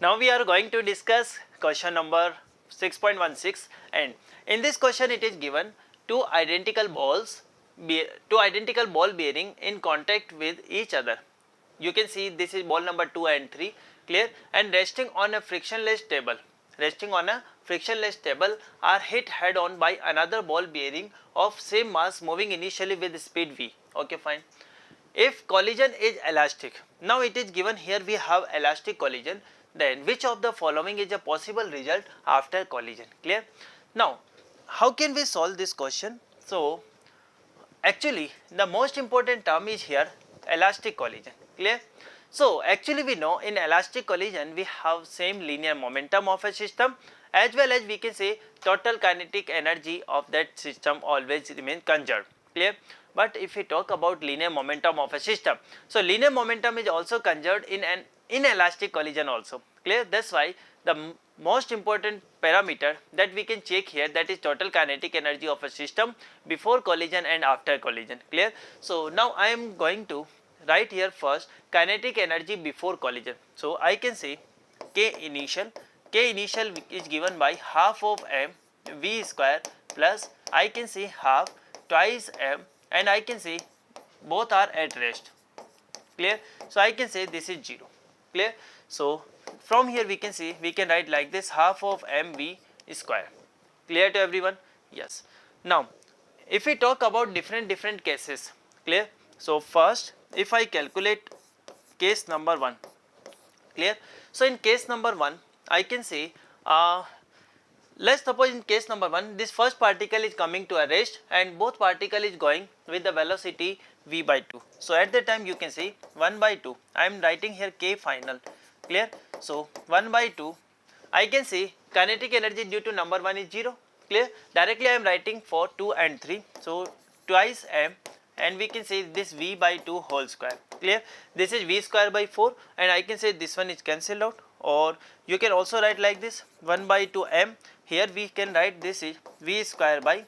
Now we are going to discuss question number 6.16, and in this question it is given two identical ball bearing in contact with each other. You can see this is ball number 2 and 3, clear, and resting on a frictionless table. Resting on a frictionless table are hit head on by another ball bearing of same mass moving initially with speed v. Okay, fine. If collision is elastic, now it is given here we have elastic collision, then which of the following is a possible result after collision? Clear? Now, how can we solve this question? So, actually the most important term is here elastic collision. Clear? So, actually we know in elastic collision we have same linear momentum of a system, as well as we can say total kinetic energy of that system always remain conserved. Clear? But if we talk about linear momentum of a system, so linear momentum is also conserved in an inelastic collision also. Clear? That's why the most important parameter that we can check here, that is total kinetic energy of a system before collision and after collision. Clear? So now I am going to write here first kinetic energy before collision. So I can say K initial is given by half of m v square plus I can say half twice m, and I can say both are at rest. Clear? So I can say this is 0. Clear? So from here we can see, we can write like this, half of mv square. Clear to everyone? Yes. Now if we talk about different cases, clear? So first if I calculate case number 1, clear? So in case number 1 I can say let's suppose in case number 1 this first particle is coming to a rest and both particle is going with the velocity v by 2. So at that time you can say 1 by 2, I am writing here k final. Clear? So 1 by 2, I can say kinetic energy due to number 1 is 0. Clear? Directly I am writing for 2 and 3, so twice m, and we can say this v by 2 whole square. Clear? This is v square by 4, and I can say this one is cancelled out, or you can also write like this 1 by 2 m. Here we can write this is v square by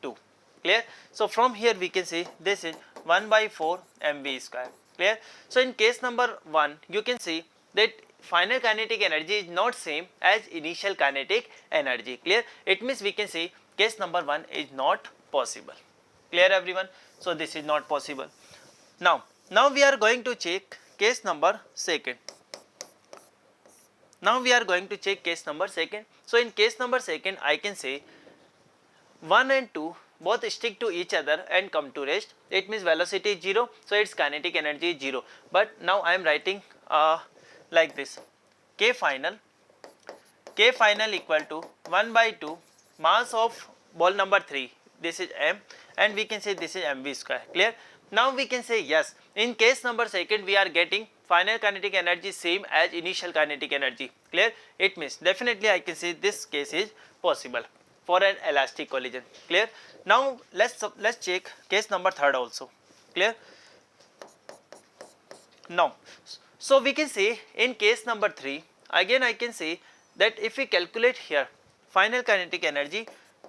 2. Clear? So from here we can say this is 1 by 4 mv square. Clear? So in case number 1 you can see that final kinetic energy is not same as initial kinetic energy. Clear? It means we can say case number 1 is not possible. Clear everyone? So this is not possible. Now we are going to check case number 2nd. Now we are going to check case number 2nd. So in case number 2nd I can say 1 and 2 both stick to each other and come to rest. It means velocity is 0, so its kinetic energy is 0. But now I am writing like this, k final equal to 1 by 2 mass of ball number 3, this is m, and we can say this is mv square. Clear? Now we can say yes, in case number 2nd we are getting final kinetic energy same as initial kinetic energy. Clear? It means definitely I can say this case is possible for an elastic collision. Clear? Now let's check case number 3rd also. Clear? Now so we can say in case number 3 again I can say that if we calculate here final kinetic energy,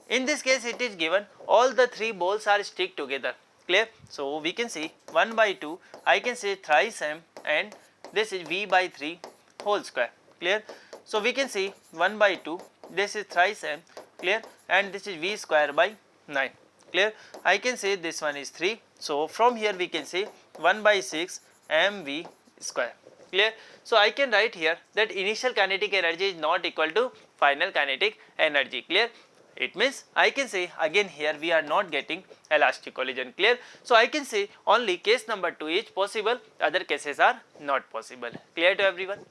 in this case it is given all the 3 balls are stick together. Clear? So we can say 1 by 2, I can say thrice m, and this is v by 3 whole square. Clear? So we can say 1 by 2, this is thrice m. Clear? And this is v square by 9. Clear? I can say this one is 3. So from here we can say 1 by 6 mv square. Clear? So I can write here that initial kinetic energy is not equal to final kinetic energy. Clear? It means I can say again here we are not getting elastic collision. Clear? So I can say only case number 2 is possible, other cases are not possible. Clear to everyone?